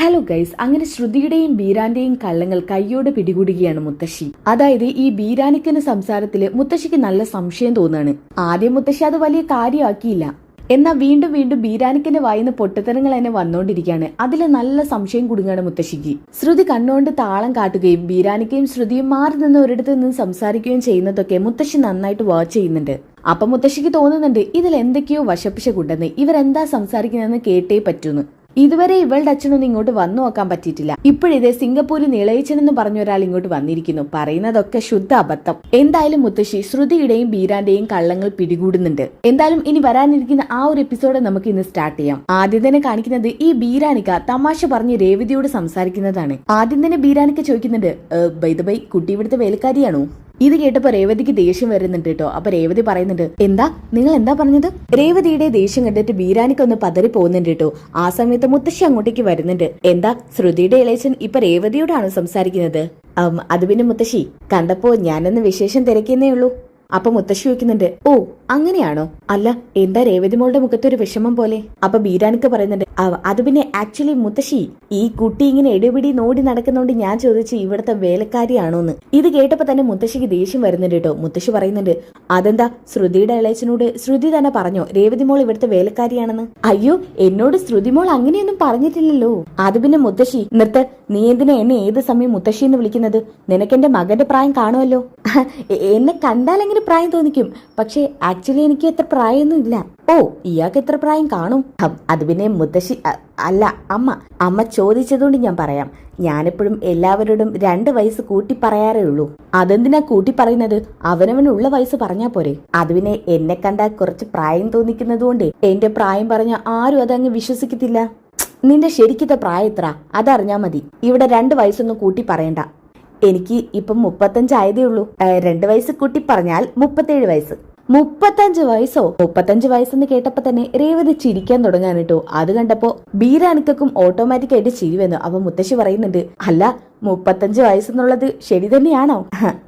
Hello guys, അങ്ങനെ ശ്രുതിയുടെയും ബീരാന്റെയും കള്ളങ്ങൾ കയ്യോടെ പിടികൂടുകയാണ് മുത്തശ്ശി. അതായത് ഈ ബീരാനിക്കുന്ന സംസാരത്തില് മുത്തശ്ശിക്ക് നല്ല സംശയം തോന്നുകയാണ്. ആദ്യം മുത്തശ്ശി അത് വലിയ കാര്യമാക്കിയില്ല. എന്നാൽ വീണ്ടും വീണ്ടും ബീരാനിക്കിന്റെ വായിന്ന് പൊട്ടത്തരങ്ങൾ തന്നെ വന്നോണ്ടിരിക്കുകയാണ്. അതിൽ നല്ല സംശയം കുടുങ്ങാണ് മുത്തശ്ശിക്ക്. ശ്രുതി കണ്ണുകൊണ്ട് താളം കാട്ടുകയും ബീരാനിക്കയും ശ്രുതിയും മാറി നിന്ന് ഒരിടത്ത് നിന്ന് സംസാരിക്കുകയും ചെയ്യുന്നതൊക്കെ മുത്തശ്ശി നന്നായിട്ട് വാച്ച് ചെയ്യുന്നുണ്ട്. അപ്പൊ മുത്തശ്ശിക്ക് തോന്നുന്നുണ്ട് ഇതിൽ എന്തൊക്കെയോ വശപ്പിശകുണ്ടെന്ന്. ഇവരെന്താ സംസാരിക്കുന്നതെന്ന് കേട്ടേ പറ്റൂന്ന്. ഇതുവരെ ഇവളുടെ അച്ഛനൊന്നും ഇങ്ങോട്ട് വന്നു നോക്കാൻ പറ്റിയിട്ടില്ല. ഇപ്പോഴിതേ സിംഗപ്പൂരിൽ നിളയിച്ചനെന്ന് പറഞ്ഞ ഒരാൾ ഇങ്ങോട്ട് വന്നിരിക്കുന്നു. പറയുന്നതൊക്കെ ശുദ്ധ അബദ്ധം. എന്തായാലും മുത്തശ്ശി ശ്രുതിയുടെയും ബീരാന്റെയും കള്ളങ്ങൾ പിടികൂടുന്നുണ്ട്. എന്തായാലും ഇനി വരാനിരിക്കുന്ന ആ ഒരു എപ്പിസോഡ് നമുക്ക് ഇന്ന് സ്റ്റാർട്ട് ചെയ്യാം. ആദ്യം തന്നെ കാണിക്കുന്നത് ഈ ബീരാനിക്ക തമാശ പറഞ്ഞ് രേവതിയോട് സംസാരിക്കുന്നതാണ്. ആദ്യം തന്നെ ബീരാനിക്ക ചോദിക്കുന്നുണ്ട്, ബൈ ദ ബൈ, കുട്ടി ഇവിടുത്തെ വേലക്കാരിയാണോ? ഇത് കേട്ടപ്പോ രേവതിക്ക് ദേഷ്യം വരുന്നുണ്ട് കേട്ടോ. അപ്പൊ രേവതി പറയുന്നുണ്ട്, എന്താ നിങ്ങൾ എന്താ പറഞ്ഞത്? രേവതിയുടെ ദേഷ്യം കണ്ടിട്ട് ബീരാനിക്കൊന്ന് പതറി പോകുന്നുണ്ട് കേട്ടോ. ആ സമയത്ത് മുത്തശ്ശി അങ്ങോട്ടേക്ക് വരുന്നുണ്ട്. എന്താ ശ്രുതിയുടെ ഇളയച്ചൻ ഇപ്പൊ രേവതിയോടാണ് സംസാരിക്കുന്നത്? അത് പിന്നെ മുത്തശ്ശി കണ്ടപ്പോ ഞാനൊന്ന് വിശേഷം തിരക്കുന്നേ ഉള്ളൂ. അപ്പൊ മുത്തശ്ശി ചോദിക്കുന്നുണ്ട്, ഓ അങ്ങനെയാണോ? അല്ല, എന്താ രേവതി മോളുടെ മുഖത്തൊരു വിഷമം പോലെ? അപ്പൊ ബീരാനിക്ക് പറയുന്നുണ്ട്, അത് പിന്നെ ആക്ച്വലി മുത്തശ്ശി, ഈ കുട്ടി ഇങ്ങനെ എടിപിടി നോടി നടക്കുന്നോണ്ട് ഞാൻ ചോദിച്ചു ഇവിടുത്തെ വേലക്കാരിയാണോന്ന്. ഇത് കേട്ടപ്പോ തന്നെ മുത്തശ്ശിക്ക് ദേഷ്യം വരുന്നുണ്ട് കേട്ടോ. മുത്തശ്ശി പറയുന്നുണ്ട്, അതെന്താ ശ്രുതിയുടെ ഇളയച്ചനോട് ശ്രുതി തന്നെ പറഞ്ഞോ രേവതി മോൾ ഇവിടുത്തെ വേലക്കാരിയാണെന്ന്? അയ്യോ, എന്നോട് ശ്രുതി മോൾ അങ്ങനെയൊന്നും പറഞ്ഞിട്ടില്ലല്ലോ. അത് പിന്നെ മുത്തശ്ശി നിർത്ത്, നീ എന്തിനാ എന്നെ ഏത് സമയം മുത്തശ്ശി എന്ന് വിളിക്കുന്നത്? നിനക്കെന്റെ മകന്റെ പ്രായം കാണുമല്ലോ. എന്നെ കണ്ടാൽ എങ്ങനെ പ്രായം തോന്നിക്കും, പക്ഷേ ആക്ച്വലി എനിക്ക് എത്ര പ്രായമൊന്നും ഇല്ല. ഓ, ഇയാൾക്ക് എത്ര പ്രായം കാണും? അത് പിന്നെ മുത്തശ്ശി അല്ല അമ്മ ചോദിച്ചതുകൊണ്ട് ഞാൻ പറയാം. ഞാനെപ്പോഴും എല്ലാവരോടും 2 വയസ്സ് കൂട്ടി പറയാറേ ഉള്ളൂ. അതെന്തിനാ കൂട്ടി പറയുന്നത്? അവനവനുള്ള വയസ്സ് പറഞ്ഞാ പോരെ. അത് പിന്നെ എന്നെ കണ്ടാൽ കുറച്ച് പ്രായം തോന്നിക്കുന്നത് കൊണ്ട് എന്റെ പ്രായം പറഞ്ഞ ആരും അതങ്ങ് വിശ്വസിക്കത്തില്ല. നിന്റെ ശരിക്കത്തെ പ്രായം എത്ര അതറിഞ്ഞാ മതി. ഇവിടെ 2 വയസ്സൊന്നും കൂട്ടി പറയണ്ട. എനിക്ക് ഇപ്പം 35 ആയതേ ഉള്ളൂ. 2 വയസ്സ് കൂട്ടി പറഞ്ഞാൽ 37 വയസ്സ്. 35 വയസ്സോ? 35 വയസ്സെന്ന് കേട്ടപ്പോ തന്നെ രേവതി ചിരിക്കാൻ തുടങ്ങാൻ കേട്ടോ. അത് കണ്ടപ്പോ ബീരാനിക്കും ഓട്ടോമാറ്റിക് ആയിട്ട് ചിരി വന്നു. അപ്പൊ മുത്തശ്ശി പറയുന്നുണ്ട്, അല്ല 35 വയസ്സെന്നുള്ളത് ശരി തന്നെയാണോ?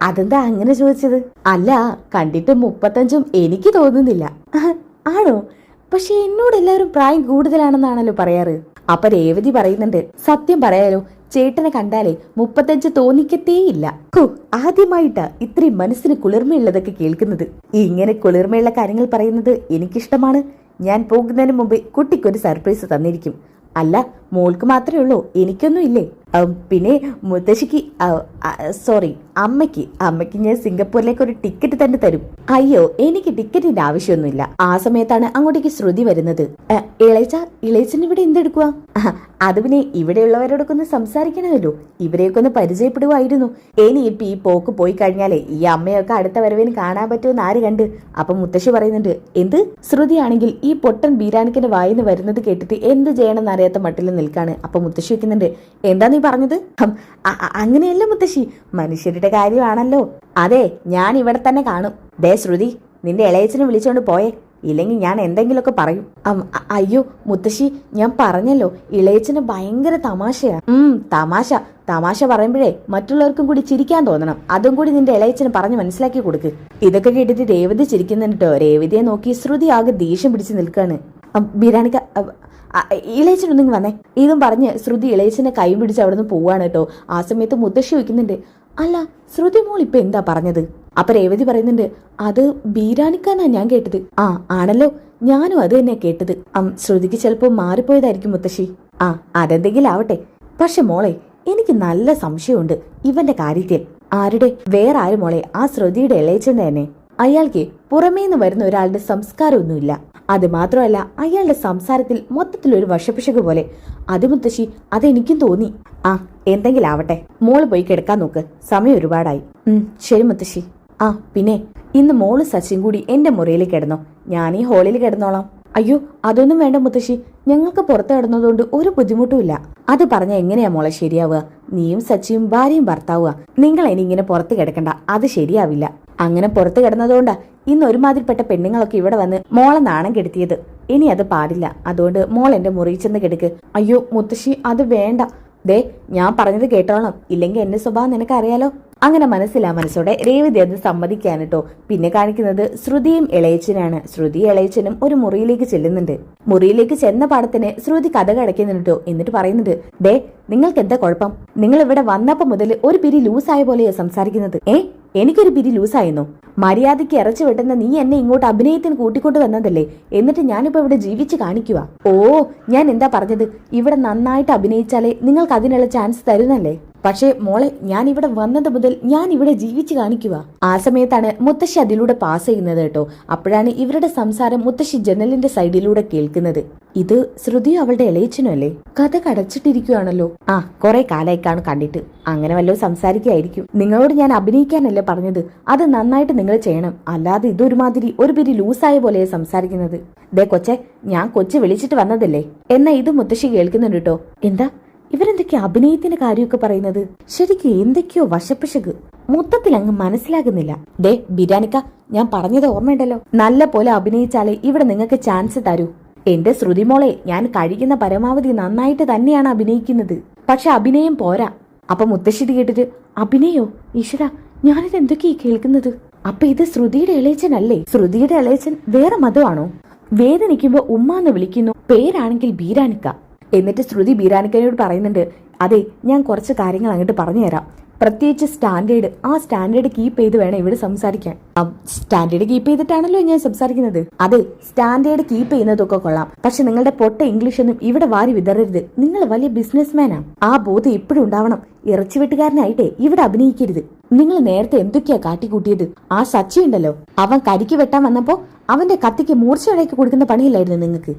അതെന്താ അങ്ങനെ ചോദിച്ചത്? അല്ല, കണ്ടിട്ട് 35ഉം എനിക്ക് തോന്നുന്നില്ല. ആണോ? പക്ഷെ എന്നോട് എല്ലാവരും പ്രായം കൂടുതലാണെന്നാണല്ലോ പറയാറ്. അപ്പൊ രേവതി പറയുന്നുണ്ട്, സത്യം പറയാലോ, ചേട്ടനെ കണ്ടാലേ 35 തോന്നിക്കത്തേയില്ല. ആദ്യമായിട്ടാ ഇത്രയും മനസ്സിന് കുളിർമയുള്ളതൊക്കെ കേൾക്കുന്നത്. ഇങ്ങനെ കുളിർമയുള്ള കാര്യങ്ങൾ പറയുന്നത് എനിക്കിഷ്ടമാണ്. ഞാൻ പോകുന്നതിന് മുമ്പ് കുട്ടിക്കൊരു സർപ്രൈസ് തന്നിരിക്കും. അല്ല, മോൾക്ക് മാത്രമേ ഉള്ളൂ, എനിക്കൊന്നും ഇല്ലേ? പിന്നെ മുത്തശ്ശിക്ക് സോറി അമ്മയ്ക്ക് ഞാൻ സിംഗപ്പൂരിലേക്ക് ഒരു ടിക്കറ്റ് തന്നെ തരും. അയ്യോ, എനിക്ക് ടിക്കറ്റിന്റെ ആവശ്യമൊന്നുമില്ല. ആ സമയത്താണ് അങ്ങോട്ടേക്ക് ശ്രുതി വരുന്നത്. ഇളയച്ചൻ ഇവിടെ എന്തെടുക്കുക? അത് പിന്നെ ഇവിടെയുള്ളവരോടൊക്കെ ഒന്ന് സംസാരിക്കണമല്ലോ, ഇവരെയൊക്കെ ഒന്ന് പരിചയപ്പെടുവായിരുന്നു. ഇനിയിപ്പൊ ഈ പോക്ക് പോയി കഴിഞ്ഞാലേ ഈ അമ്മയൊക്കെ അടുത്ത വരവിന് കാണാൻ പറ്റുമെന്ന് ആര് കണ്ട്? അപ്പൊ മുത്തശ്ശി പറയുന്നുണ്ട്, എന്ത്? ശ്രുതിയാണെങ്കിൽ ഈ പൊട്ടൻ ബീരാനിക്കിന്റെ വായിന്ന് വരുന്നത് കേട്ടിട്ട് എന്ത് ചെയ്യണമെന്ന് അറിയാത്ത മട്ടിൽ നിൽക്കാണ്. അപ്പൊ മുത്തശ്ശി വെക്കുന്നുണ്ട്, എന്താ നീ പറഞ്ഞത്? അങ്ങനെയല്ല മുത്തശ്ശി, മനുഷ്യരുടെ കാര്യമാണല്ലോ. അതെ, ഞാൻ ഇവിടെ തന്നെ കാണും. ദേ ശ്രുതി, നിന്റെ ഇളയച്ചനെ വിളിച്ചോണ്ട് പോയേ, ഇല്ലെങ്കിൽ ഞാൻ എന്തെങ്കിലുമൊക്കെ പറയും. അയ്യോ മുത്തശ്ശി, ഞാൻ പറഞ്ഞല്ലോ ഇളയച്ചന് ഭയങ്കര തമാശയാ. തമാശ പറയുമ്പോഴേ മറ്റുള്ളവർക്കും കൂടി ചിരിക്കാൻ തോന്നണം. അതും കൂടി നിന്റെ ഇളയച്ചന് പറഞ്ഞ് മനസ്സിലാക്കി കൊടുക്ക്. ഇതൊക്കെ കേട്ടിട്ട് രേവതി ചിരിക്കുന്നുണ്ട് കേട്ടോ. രേവതിയെ നോക്കി ശ്രുതി ആകെ ദേഷ്യം പിടിച്ച് നിൽക്കാണ്. ബീരാനിക്ക, ഇളയച്ചനൊന്നും വന്നേ. ഇതും പറഞ്ഞ് ശ്രുതി ഇളയച്ചനെ കൈ പിടിച്ച് അവിടെ നിന്ന് പോവാണ് കേട്ടോ. ആ സമയത്ത് മുത്തശ്ശി വയ്ക്കുന്നുണ്ട്, അല്ല ശ്രുതി മോൾ ഇപ്പൊ എന്താ പറഞ്ഞത്? അപ്പൊ രേവതി പറയുന്നുണ്ട്, അത് ബീരാനിക്കാന്നാ ഞാൻ കേട്ടത്. ആണല്ലോ, ഞാനും അത് തന്നെയാ കേട്ടത്. ശ്രുതിക്ക് ചിലപ്പോ മാറിപ്പോയതായിരിക്കും മുത്തശ്ശി. അതെന്തെങ്കിലും ആവട്ടെ. പക്ഷെ മോളെ, എനിക്ക് നല്ല സംശയമുണ്ട് ഇവന്റെ കാര്യത്തിൽ. ആരുടെ? വേറെ ആരും മോളെ, ആ ശ്രുതിയുടെ ഇളയച്ചൻ തന്നെ. അയാൾക്ക് പുറമേന്ന് വരുന്ന ഒരാളുടെ സംസ്കാരമൊന്നുമില്ല. അത് മാത്രമല്ല, അയാളുടെ സംസാരത്തിൽ മൊത്തത്തിലൊരു വശപ്പിശക് പോലെ. അത് മുത്തശ്ശി, അതെനിക്കും തോന്നി. എന്തെങ്കിലും ആവട്ടെ, മോള് പോയി കിടക്കാൻ നോക്ക്, സമയം ഒരുപാടായി. ശരി മുത്തശ്ശി. പിന്നെ ഇന്ന് മോള് സച്ചിൻ കൂടി എന്റെ മുറിയിൽ കിടന്നോ, ഞാൻ ഈ ഹോളിൽ കിടന്നോളാം. അയ്യോ, അതൊന്നും വേണ്ട മുത്തശ്ശി, ഞങ്ങൾക്ക് പുറത്ത് കിടന്നതുകൊണ്ട് ഒരു ബുദ്ധിമുട്ടുമില്ല. അത് പറഞ്ഞാൽ എങ്ങനെയാ മോളെ ശരിയാവുക? നീയും സച്ചിയും ഭാര്യയും ഭർത്താവുക. നിങ്ങൾ ഇനി ഇങ്ങനെ പുറത്ത് കിടക്കണ്ട, അത് ശരിയാവില്ല. അങ്ങനെ പുറത്ത് കിടന്നതുകൊണ്ടാ ഇന്ന് ഒരുമാതിരിപ്പെട്ട പെണ്ണുങ്ങളൊക്കെ ഇവിടെ വന്ന് മോളെ നാണം കെടുത്തിയത്. ഇനി അത് പാടില്ല. അതുകൊണ്ട് മോൾ എന്റെ മുറിയിൽ ചെന്ന് കിടക്ക്. അയ്യോ മുത്തശ്ശി, അത് വേണ്ട. ദേ ഞാൻ പറഞ്ഞത് കേട്ടോളാം, ഇല്ലെങ്കിൽ എന്റെ സ്വഭാവം നിനക്കറിയാലോ. അങ്ങനെ മനസ്സിലോടെ രേവതി അത് സമ്മതിക്കാൻ കേട്ടോ. പിന്നെ കാണിക്കുന്നത് ശ്രുതിയും ഇളയച്ചനാണ്. ശ്രുതി ഇളയച്ചനും ഒരു മുറിയിലേക്ക് ചെല്ലുന്നുണ്ട്. മുറിയിലേക്ക് ചെന്ന പാടത്തിന് ശ്രുതി കഥ കടക്കുന്നുണ്ട് കേട്ടോ. എന്നിട്ട് പറയുന്നുണ്ട്, ദേ നിങ്ങൾക്ക് എന്താ കുഴപ്പം? നിങ്ങൾ ഇവിടെ വന്നപ്പോ മുതൽ ഒരു പിരി ലൂസായ പോലെയാ സംസാരിക്കുന്നത്. എനിക്കൊരു പിരി ലൂസായിരുന്നു. മര്യാദയ്ക്ക് ഇറച്ചു വെട്ടുന്ന നീ എന്നെ ഇങ്ങോട്ട് അഭിനയത്തിന് കൂട്ടിക്കൊണ്ട് വന്നതല്ലേ, എന്നിട്ട് ഞാനിപ്പോ ഇവിടെ ജീവിച്ച് കാണിക്കുക. ഞാൻ എന്താ പറഞ്ഞത്? ഇവിടെ നന്നായിട്ട് അഭിനയിച്ചാലേ നിങ്ങൾക്ക് അതിനുള്ള ചാൻസ് തരുന്നല്ലേ. പക്ഷേ മോളെ, ഞാൻ ഇവിടെ വന്നത് മുതൽ ഞാൻ ഇവിടെ ജീവിച്ച് കാണിക്കുക. ആ സമയത്താണ് മുത്തശ്ശി അതിലൂടെ പാസ് ചെയ്യുന്നത് കേട്ടോ. അപ്പോഴാണ് ഇവരുടെ സംസാരം മുത്തശ്ശി ജനലിന്റെ സൈഡിലൂടെ കേൾക്കുന്നത്. ഇത് ശ്രുതിയോ അവളുടെ ഇളയച്ചനും അല്ലേ? കഥ കടച്ചിട്ടിരിക്കുകയാണല്ലോ. കുറെ കാലായിക്കാണ് കണ്ടിട്ട്. അങ്ങനെ വല്ലതും സംസാരിക്കായിരിക്കും. നിങ്ങളോട് ഞാൻ അഭിനയിക്കാനല്ലേ പറഞ്ഞത്, അത് നന്നായിട്ട് നിങ്ങൾ ചെയ്യണം. അല്ലാതെ ഇതൊരുമാതിരി ഒരു പിരി ലൂസായ പോലെയാ സംസാരിക്കുന്നത്. ദേ കൊച്ചെ, ഞാൻ കൊച്ചു വിളിച്ചിട്ട് വന്നതല്ലേ. എന്നാ ഇത് മുത്തശ്ശി കേൾക്കുന്നുണ്ട് കേട്ടോ. എന്താ ഇവരെന്തൊക്കെയോ അഭിനയത്തിന്റെ കാര്യമൊക്കെ പറയുന്നത്? ശരിക്കും എന്തൊക്കെയോ വശപ്പിശക് മൊത്തത്തിൽ അങ്ങ് മനസ്സിലാകുന്നില്ല. ദേ ബിരാനിക്ക, ഞാൻ പറഞ്ഞത് ഓർമ്മയുണ്ടല്ലോ, നല്ല പോലെ അഭിനയിച്ചാലേ ഇവിടെ നിങ്ങൾക്ക് ചാൻസ് തരൂ. എന്റെ ശ്രുതി മോളെ, ഞാൻ കഴിക്കുന്ന പരമാവധി നന്നായിട്ട് തന്നെയാണ് അഭിനയിക്കുന്നത്. പക്ഷെ അഭിനയം പോരാ. അപ്പൊ മുത്തശ്ശി കേട്ടിട്ട്, അഭിനയോ? ഈശ്വര, ഞാനിത് എന്തൊക്കെയാ കേൾക്കുന്നത്? അപ്പൊ ഇത് ശ്രുതിയുടെ ഇളയച്ചനല്ലേ? ശ്രുതിയുടെ ഇളയച്ചൻ വേറെ മതമാണോ? വേദനിക്കുമ്പോ ഉമ്മ എന്ന് വിളിക്കുന്നു, പേരാണെങ്കിൽ ബീരാനിക്ക. എന്നിട്ട് ശ്രുതി ബീരാനിക്കനോട് പറയുന്നുണ്ട്, അതെ ഞാൻ കുറച്ച് കാര്യങ്ങൾ അങ്ങോട്ട് പറഞ്ഞു തരാം. പ്രത്യേകിച്ച് സ്റ്റാൻഡേർഡ്, ആ സ്റ്റാൻഡേർഡ് കീപ്പ് ചെയ്ത് വേണം ഇവിടെ സംസാരിക്കാൻ. സ്റ്റാൻഡേർഡ് കീപ്പ് ചെയ്തിട്ടാണല്ലോ ഞാൻ സംസാരിക്കുന്നത്. അതെ, സ്റ്റാൻഡേർഡ് കീപ്പ് ചെയ്യുന്നതൊക്കെ കൊള്ളാം, പക്ഷെ നിങ്ങളുടെ പൊട്ട ഇംഗ്ലീഷ് ഒന്നും ഇവിടെ വാരി വിതറരുത്. നിങ്ങൾ വലിയ ബിസിനസ്മാനാണ്, ആ ബോധം ഇപ്പോഴും ഉണ്ടാവണം. ഇറച്ചിവെട്ടുകാരനായിട്ടേ ഇവിടെ അഭിനയിക്കരുത്. നിങ്ങൾ നേരത്തെ എന്തൊക്കെയാ കാട്ടിക്കൂട്ടിയത്? ആ സച്ചി ഉണ്ടല്ലോ, അവൻ കരിക്ക് വെട്ടാൻ വന്നപ്പോ അവന്റെ കത്തിക്ക് മൂർച്ചയിടയ്ക്ക് കൊടുക്കുന്ന പണിയില്ലായിരുന്നു നിങ്ങൾക്ക്?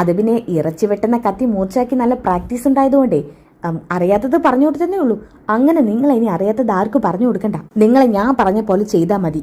അത് പിന്നെ ഇറച്ചി വെട്ടുന്ന കത്തി മൂർച്ചയാക്കി നല്ല പ്രാക്ടീസ് ഉണ്ടായതുകൊണ്ടേ അറിയാത്തത് പറഞ്ഞു കൊടുത്തതേ ഉള്ളൂ. അങ്ങനെ നിങ്ങൾ ഇനി അറിയാത്തത് ആർക്കും പറഞ്ഞു കൊടുക്കണ്ട. നിങ്ങളെ ഞാൻ പറഞ്ഞ പോലെ ചെയ്താൽ മതി.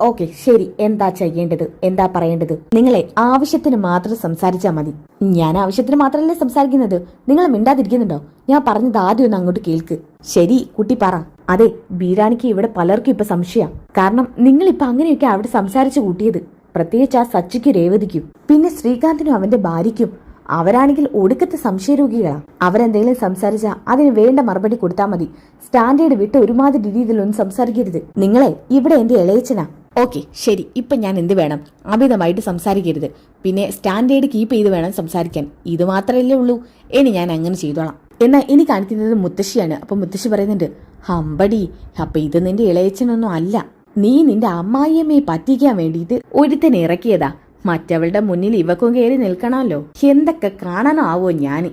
ഓക്കെ ശരി, എന്താ ചെയ്യേണ്ടത്, എന്താ പറയേണ്ടത്? നിങ്ങളെ ആവശ്യത്തിന് മാത്രം സംസാരിച്ചാൽ മതി. ഞാൻ ആവശ്യത്തിന് മാത്രമല്ലേ സംസാരിക്കുന്നത്. നിങ്ങൾ മിണ്ടാതിരിക്കുന്നുണ്ടോ? ഞാൻ പറഞ്ഞത് ആദ്യം ഒന്ന് അങ്ങോട്ട് കേൾക്ക്. ശരി കുട്ടി പറ. അതെ, ബീരാനിക്ക് ഇവിടെ പലർക്കും ഇപ്പൊ സംശയം. കാരണം നിങ്ങളിപ്പൊ അങ്ങനെയൊക്കെ അവിടെ സംസാരിച്ചു കൂട്ടിയത്. പ്രത്യേകിച്ച് ആ സച്ചിക്കും രേവതിക്കും, പിന്നെ ശ്രീകാന്തിനും അവന്റെ ഭാര്യയ്ക്കും. അവരാണെങ്കിൽ ഒടുക്കത്തെ സംശയരോഗികളാ. അവരെന്തെങ്കിലും സംസാരിച്ചാൽ അതിന് വേണ്ട മറുപടി കൊടുത്താൽ മതി. സ്റ്റാൻഡേർഡ് വിട്ട് ഒരുമാതിരി രീതിയിലൊന്നും സംസാരിക്കരുത്. നിങ്ങളെ ഇവിടെ എന്റെ ഇളയച്ചനാ. ഓക്കെ ശരി, ഇപ്പൊ ഞാൻ എന്ത് വേണം? അമിതമായിട്ട് സംസാരിക്കരുത്. പിന്നെ സ്റ്റാൻഡേർഡ് കീപ്പ് ചെയ്ത് വേണം സംസാരിക്കാൻ. ഇത് മാത്രമല്ലേ ഉള്ളൂ. ഇനി ഞാൻ അങ്ങനെ ചെയ്തോളാം. എന്നാൽ ഇനി കാണിക്കുന്നത് മുത്തശ്ശിയാണ്. അപ്പൊ മുത്തശ്ശി പറയുന്നുണ്ട്, ഹമ്പടി, അപ്പൊ ഇത് നിന്റെ ഇളയച്ചനൊന്നും അല്ല. നീ നിന്റെ അമ്മായിയമ്മയെ പറ്റിക്കാൻ വേണ്ടിയിട്ട് ഒരുത്തനെ ഇറക്കിയതാ. മറ്റവളുടെ മുന്നിൽ ഇവക്കും കയറി നിൽക്കണമല്ലോ. എന്തൊക്കെ കാണാനോ ആവോ ഞാന്.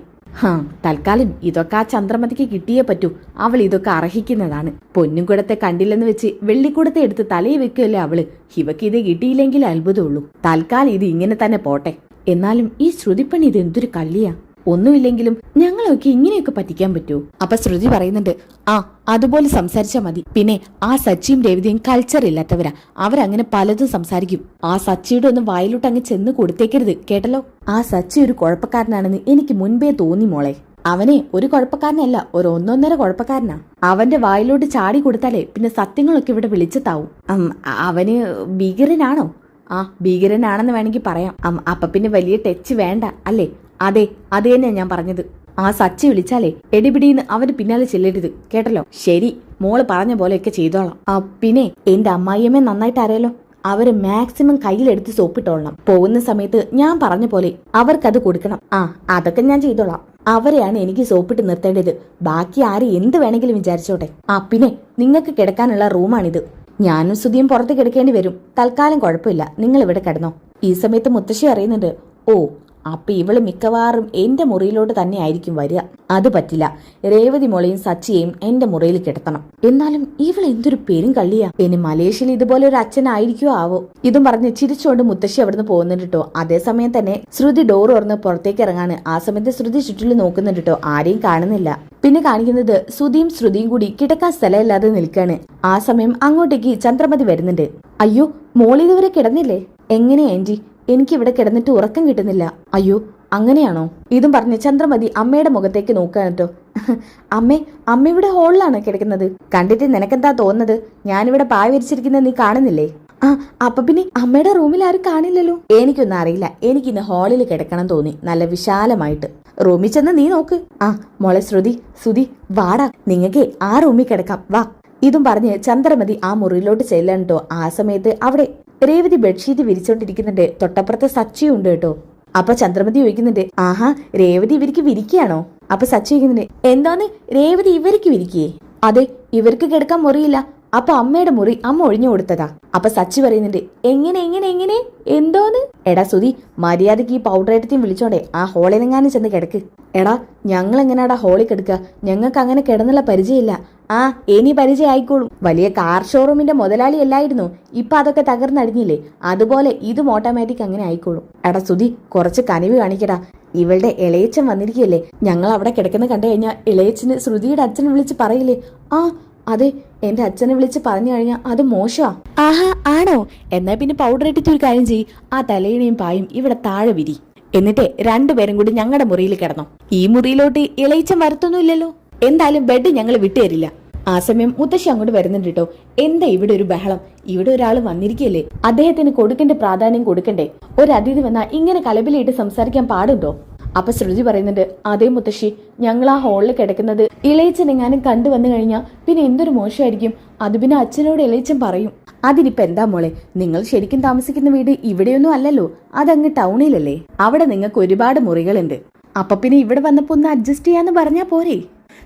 തൽക്കാലം ഇതൊക്കെ ആ ചന്ദ്രമതിക്ക് കിട്ടിയേ പറ്റൂ. അവൾ ഇതൊക്കെ അർഹിക്കുന്നതാണ്. പൊന്നുംകുടത്തെ കണ്ടില്ലെന്ന് വെച്ച് വെള്ളിക്കൂടത്തെ എടുത്ത് തലയിൽ വെക്കുകയല്ലേ അവള്. ഇവക്ക് ഇത് കിട്ടിയില്ലെങ്കിൽ അത്ഭുതമുള്ളൂ. തൽക്കാലം ഇത് ഇങ്ങനെ തന്നെ പോട്ടെ. എന്നാലും ഈ ശ്രുതിപ്പണി ഇത് എന്തൊരു കള്ളിയാ. ഒന്നുമില്ലെങ്കിലും ഞങ്ങളൊക്കെ ഇങ്ങനെയൊക്കെ പറ്റിക്കാൻ പറ്റൂ? അപ്പൊ ശ്രുതി പറയുന്നുണ്ട്, അതുപോലെ സംസാരിച്ചാ മതി. പിന്നെ ആ സച്ചിയും രേവതിയും കൾച്ചർ ഇല്ലാത്തവരാ. അവരങ്ങനെ പലതും സംസാരിക്കും. ആ സച്ചിയുടെ ഒന്നും വായിലോട്ട് അങ്ങ് ചെന്ന് കൊടുത്തേക്കരുത്, കേട്ടല്ലോ. ആ സച്ചി ഒരു കുഴപ്പക്കാരനാണെന്ന് എനിക്ക് മുൻപേ തോന്നി മോളെ. അവനെ ഒരു കുഴപ്പക്കാരനല്ല, ഒരു ഒന്നൊന്നര കുഴപ്പക്കാരനാ. അവന്റെ വായിലോട്ട് ചാടി കൊടുത്താലേ പിന്നെ സത്യങ്ങളൊക്കെ ഇവിടെ വിളിച്ചെത്താവും. അവന് ഭീകരനാണോ? ഭീകരനാണെന്ന് വേണമെങ്കിൽ പറയാം. അപ്പൊ പിന്നെ വലിയ ടച്ച് വേണ്ട അല്ലേ? അതെ, അത് തന്നെയാ ഞാൻ പറഞ്ഞത്. ആ സച്ചി വിളിച്ചാലേ എടിപിടിന്ന് അവന് പിന്നാലെ ചെല്ലരുത്, കേട്ടല്ലോ. ശരി, മോള് പറഞ്ഞ പോലെയൊക്കെ ചെയ്തോളാം. പിന്നെ എന്റെ അമ്മായിയമ്മ നന്നായിട്ട് അറിയാലോ. അവര് മാക്സിമം കയ്യിലെടുത്ത് സോപ്പിട്ടോളണം. പോകുന്ന സമയത്ത് ഞാൻ പറഞ്ഞ പോലെ അവർക്കത് കൊടുക്കണം. അതൊക്കെ ഞാൻ ചെയ്തോളാം. അവരെയാണ് എനിക്ക് സോപ്പിട്ട് നിർത്തേണ്ടത്. ബാക്കി ആര് എന്ത് വേണമെങ്കിലും വിചാരിച്ചോട്ടെ. പിന്നെ നിങ്ങൾക്ക് കിടക്കാനുള്ള റൂമാണിത്. ഞാനും സുധിയും പുറത്ത് കിടക്കേണ്ടി വരും. തൽക്കാലം കുഴപ്പമില്ല, നിങ്ങൾ ഇവിടെ കിടന്നോ. ഈ സമയത്ത് മുത്തശ്ശി അറിയുന്നുണ്ട്, അപ്പൊ ഇവള് മിക്കവാറും എന്റെ മുറിയിലോട്ട് തന്നെ ആയിരിക്കും വരിക. അത് പറ്റില്ല, രേവതി മോളെയും സച്ചിയെയും എന്റെ മുറിയിൽ കിടത്തണം. എന്നാലും ഇവൾ എന്തൊരു പേരും കള്ളിയാ. ഇനി മലേഷ്യയിൽ ഇതുപോലെ ഒരു അച്ഛനായിരിക്കോ ആവോ. ഇതും പറഞ്ഞ് ചിരിച്ചുകൊണ്ട് മുത്തശ്ശി അവിടുന്ന് പോകുന്നുണ്ട് കേട്ടോ. അതേസമയം തന്നെ ശ്രുതി ഡോർ തുറന്ന് പുറത്തേക്ക് ഇറങ്ങാണ്. ആ സമയത്ത് ശ്രുതി ചുറ്റിലും നോക്കുന്നുണ്ട് കേട്ടോ. ആരെയും കാണുന്നില്ല. പിന്നെ കാണിക്കുന്നത് സുധിയും ശ്രുതിയും കൂടി കിടക്കാൻ സ്ഥലമില്ലാതെ നിൽക്കാണ്. ആ സമയം അങ്ങോട്ടേക്ക് ചന്ദ്രമതി വരുന്നുണ്ട്. അയ്യോ, മോളിതുവരെ കിടന്നില്ലേ? എങ്ങനെയാ ആന്റി? എനിക്കിവിടെ കിടന്നിട്ട് ഉറക്കം കിട്ടുന്നില്ല. അയ്യോ, അങ്ങനെയാണോ? ഇതും പറഞ്ഞ് ചന്ദ്രമതി അമ്മയുടെ മുഖത്തേക്ക് നോക്കുക കേട്ടോ. അമ്മ ഇവിടെ ഹോളിലാണ് കിടക്കുന്നത്. കണ്ടിട്ട് നിനക്കെന്താ തോന്നുന്നത്? ഞാനിവിടെ പായ വിരിച്ചിരിക്കുന്നത് നീ കാണുന്നില്ലേ? ആ അപ്പൊ പിന്നെ അമ്മയുടെ റൂമിൽ ആരും കാണില്ലല്ലോ. എനിക്കൊന്നും അറിയില്ല, എനിക്കിന്ന് ഹാളിൽ കിടക്കണം തോന്നി, നല്ല വിശാലമായിട്ട്. റൂമിൽ ചെന്ന് നീ നോക്ക്. ആ മോളെ ശ്രുതി വാടാ, നിങ്ങക്ക് ആ റൂമിൽ കിടക്കാം, വാ. ഇതും പറഞ്ഞ് ചന്ദ്രമതി ആ മുറിയിലോട്ട് ചെല്ലണ്ടോ. ആ സമയത്ത് അവിടെ രേവതി ബെഡ്ഷീറ്റ് വിരിച്ചോണ്ടിരിക്കുന്നുണ്ട്. തൊട്ടപ്പുറത്ത് സച്ചിയും ഉണ്ട് കേട്ടോ. അപ്പൊ ചന്ദ്രമതി ചോദിക്കുന്നുണ്ട്, ആഹാ രേവതി ഇവർക്ക് വിരിക്കുകയാണോ? അപ്പൊ സച്ചി ചോദിക്കുന്നുണ്ട്, എന്താന്ന് രേവതി ഇവർക്ക് വിരിക്കേ? അതെ, ഇവർക്ക് കിടക്കാൻ മുറിയില്ല, അപ്പൊ അമ്മയുടെ മുറി അമ്മ ഒഴിഞ്ഞു കൊടുത്തതാ. അപ്പൊ സച്ചി പറയുന്നുണ്ട്, എങ്ങനെ എന്തോന്ന്? എടാ സുധി, മര്യാദക്ക് ഈ പൗഡർ എടുത്തും വിളിച്ചോണ്ടേ ആ ഹോളിലെങ്ങാനും ചെന്ന് കിടക്ക്. എടാ ഞങ്ങൾ എങ്ങനെയാടാ ഹോളിൽ കിടക്കുക? ഞങ്ങൾക്ക് അങ്ങനെ കിടന്നുള്ള പരിചയമില്ല. ആ ഇനി പരിചയം ആയിക്കോളും. വലിയ കാർ ഷോറൂമിന്റെ മുതലാളി അല്ലായിരുന്നു, ഇപ്പൊ അതൊക്കെ തകർന്നടിഞ്ഞില്ലേ, അതുപോലെ ഇതും ഓട്ടോമാറ്റിക് അങ്ങനെ ആയിക്കോളും. എടാ സുധി, കുറച്ച് കനിവ് കാണിക്കടാ. ഇവളുടെ ഇളയച്ചൻ വന്നിരിക്കുകയല്ലേ, ഞങ്ങൾ അവിടെ കിടക്കുന്ന കണ്ടു കഴിഞ്ഞാൽ ഇളയച്ചന് ശ്രുതിയുടെ അച്ഛനെ വിളിച്ച് പറയില്ലേ? ആ അതെ, എന്റെ അച്ഛനെ വിളിച്ച് പറഞ്ഞു കഴിഞ്ഞാൽ അത് മോശമാ. ആഹാ ആണോ? എന്നാ പിന്നെ പൗഡർ ഇട്ടിട്ട് ഒരു കാര്യം ചെയ്യ്, ആ തലയിണയും പായും ഇവിടെ താഴെ വിരി. എന്നിട്ട് രണ്ടുപേരും കൂടി ഞങ്ങളുടെ മുറിയിൽ കിടന്നോ. ഈ മുറിയിലോട്ട് ഇളയിച്ചൻ വരത്തൊന്നുമില്ലല്ലോ. എന്തായാലും ബെഡ് ഞങ്ങൾ വിട്ടുതരില്ല. ആ സമയം മുത്തശ്ശി അങ്ങോട്ട് വരുന്നുണ്ട് കേട്ടോ. എന്താ ഇവിടെ ഒരു ബഹളം? ഇവിടെ ഒരാൾ വന്നിരിക്കുകയല്ലേ, അദ്ദേഹത്തിന് കൊടുക്കേണ്ട പ്രാധാന്യം കൊടുക്കണ്ടേ? ഒരു അതിഥി വന്നാൽ ഇങ്ങനെ കലബിലായിട്ട് സംസാരിക്കാൻ പാടുണ്ടോ? അപ്പൊ ശ്രുതി പറയുന്നുണ്ട്, അതേ മുത്തശ്ശി, ഞങ്ങൾ ആ ഹോളിൽ കിടക്കുന്നത് ഇളയച്ചൻ എങ്ങാനും കണ്ടു വന്നു കഴിഞ്ഞാൽ പിന്നെ എന്തൊരു മോശമായിരിക്കും. അത് പിന്നെ അച്ഛനോട് ഇളയച്ചൻ പറയും. അതിനിപ്പോ എന്താ മോളെ, നിങ്ങൾ ശരിക്കും താമസിക്കുന്ന വീട് ഇവിടെയൊന്നും അല്ലല്ലോ, അതങ്ങ് ടൗണിലല്ലേ. അവിടെ നിങ്ങൾക്ക് ഒരുപാട് മുറികളുണ്ട്. അപ്പൊ പിന്നെ ഇവിടെ വന്നപ്പോ ഒന്ന് അഡ്ജസ്റ്റ് ചെയ്യാന്ന് പറഞ്ഞാ പോരെ?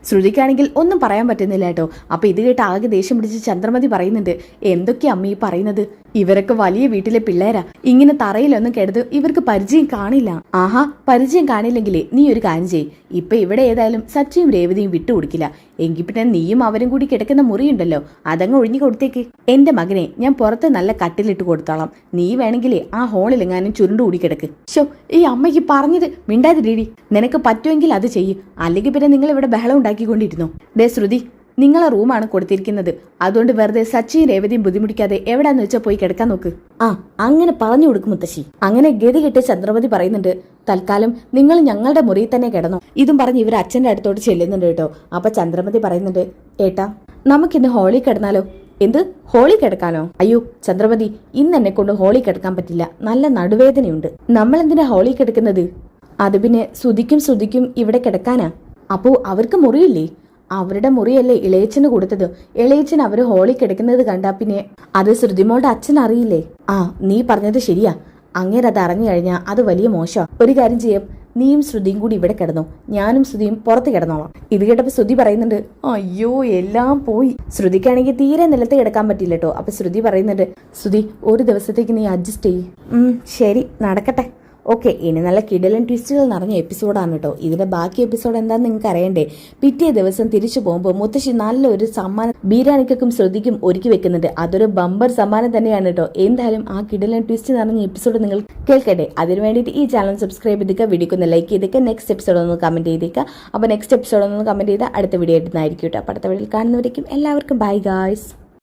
ശ്രുതിക്കാണെങ്കിൽ ഒന്നും പറയാൻ പറ്റുന്നില്ല കേട്ടോ. അപ്പൊ ഇത് കേട്ട് ആകെ ദേഷ്യം പിടിച്ച് ചന്ദ്രമതി പറയുന്നുണ്ട്, എന്തൊക്കെയാ അമ്മ ഈ പറയുന്നത്? ഇവരൊക്കെ വലിയ വീട്ടിലെ പിള്ളേരാ, ഇങ്ങനെ തറയിലൊന്നും കിടന്ന് ഇവർക്ക് പരിചയം കാണില്ല. ആഹാ, പരിചയം കാണില്ലെങ്കിലേ നീ ഒരു കാര്യം ചെയ്യ്, ഇപ്പൊ ഇവിടെ ഏതായാലും സച്ചിയും രേവതിയും വിട്ടുകൊടുക്കില്ല. എങ്കിൽ പിന്നെ നീയും അവരും കൂടി കിടക്കുന്ന മുറിയുണ്ടല്ലോ, അതങ്ങ് ഒഴിഞ്ഞു കൊടുത്തേക്ക്. എന്റെ മകനെ ഞാൻ പുറത്ത് നല്ല കട്ടിലിട്ട് കൊടുത്തോളാം, നീ വേണമെങ്കിലേ ആ ഹോളിലെങ്ങാനും ചുരുണ്ടുകൂടി കിടക്ക്. ഷോ, ഈ അമ്മയ്ക്ക് പറഞ്ഞത് മിണ്ടാതിരീടി. നിനക്ക് പറ്റുമെങ്കിൽ അത് ചെയ്യ്, അല്ലെങ്കിൽ പിന്നെ നിങ്ങൾ ഇവിടെ ബഹളം ഉണ്ടാക്കിക്കൊണ്ടിരുന്നോ. ദേ ശ്രുതി, നിങ്ങളെ റൂമാണ് കൊടുത്തിരിക്കുന്നത്, അതുകൊണ്ട് വെറുതെ സച്ചിയും രേവതിയും ബുദ്ധിമുട്ടിക്കാതെ എവിടാന്ന് വെച്ചാൽ പോയി കിടക്കാൻ നോക്ക്. ആ അങ്ങനെ പറഞ്ഞു കൊടുക്കും മുത്തശ്ശി. അങ്ങനെ ഗതി കെട്ട് ചന്ദ്രമതി പറയുന്നുണ്ട്, തൽക്കാലം നിങ്ങൾ ഞങ്ങളുടെ മുറിയിൽ തന്നെ കിടന്നോ. ഇതും പറഞ്ഞ് ഇവർ അച്ഛന്റെ അടുത്തോട്ട് ചെല്ലുന്നുണ്ട് കേട്ടോ. അപ്പൊ ചന്ദ്രമതി പറയുന്നുണ്ട്, ഏട്ടാ നമുക്കിന്ന് ഹോളി കിടന്നാലോ? എന്ത് ഹോളി കിടക്കാനോ? അയ്യോ ചന്ദ്രമതി, ഇന്ന് എന്നെ കൊണ്ട് ഹോളി കിടക്കാൻ പറ്റില്ല, നല്ല നടുവേദനയുണ്ട്. നമ്മൾ എന്തിനാ ഹോളി കിടക്കുന്നത്? അത് പിന്നെ ശ്രുതിക്കും ഇവിടെ കിടക്കാനാ. അപ്പോ അവർക്ക് മുറിയില്ലേ? അവരുടെ മുറിയല്ലേ ഇളയച്ചന് കൊടുത്തത്. ഇളയച്ചൻ അവര് ഹോളി കിടക്കുന്നത് കണ്ടാ പിന്നെ അത് ശ്രുതിമോളുടെ അച്ഛൻ അറിയില്ലേ? ആ നീ പറഞ്ഞത് ശരിയാ, അങ്ങേര് അത് അറിഞ്ഞു കഴിഞ്ഞാൽ അത് വലിയ മോശം. ഒരു കാര്യം ചെയ്യാം, നീയും ശ്രുതിയും കൂടി ഇവിടെ കിടന്നോ, ഞാനും ശ്രുതിയും പുറത്ത് കിടന്നോളാം. ഇത് കേട്ടപ്പോ ശ്രുതി പറയുന്നുണ്ട്, അയ്യോ എല്ലാം പോയി. ശ്രുതിക്കാണെങ്കിൽ തീരെ നിലത്ത് കിടക്കാൻ പറ്റില്ല കേട്ടോ. അപ്പൊ ശ്രുതി പറയുന്നുണ്ട്, ശ്രുതി ഒരു ദിവസത്തേക്ക് നീ അഡ്ജസ്റ്റ് ചെയ്യ്. ശരി നടക്കട്ടെ. ഓക്കെ, ഇനി നല്ല കിടലൻ ട്വിസ്റ്റുകൾ നിറഞ്ഞ എപ്പിസോഡാണ് കേട്ടോ. ഇതിന്റെ ബാക്കി എപ്പിസോഡ് എന്താണെന്ന് നിങ്ങൾക്ക് അറിയണ്ടേ? പിറ്റേ ദിവസം തിരിച്ചു പോകുമ്പോൾ മുത്തശ്ശി നല്ലൊരു സമ്മാനം ബീരാനിക്കും ശ്രുതിക്കും ഒരുക്കി വെക്കുന്നുണ്ട്. അതൊരു ബമ്പർ സമ്മാനം തന്നെയാണ് കേട്ടോ. എന്തായാലും ആ കിടലൻ ട്വിസ്റ്റ് നിറഞ്ഞ എപ്പിസോഡ് നിങ്ങൾ കേൾക്കട്ടെ. അതിന് വേണ്ടിയിട്ട് ഈ ചാനൽ സബ്സ്ക്രൈബ് ചെയ്തേക്കുക, വീഡിയോക്ക് ലൈക്ക് ചെയ്തേക്കുക, നെക്സ്റ്റ് എപ്പിസോഡ് ഒന്ന് കമന്റ് ചെയ്തേക്കുക. അപ്പോൾ നെക്സ്റ്റ് എപ്പിസോഡ് ഒന്ന് കമന്റ് ചെയ്താൽ അടുത്ത വീഡിയോ ആയിട്ടായിരിക്കും കേട്ടോ. അപ്പോൾ അടുത്ത വീഡിയോയിൽ കാണുന്നവരേക്കും എല്ലാവർക്കും ബൈ ഗായ്സ്.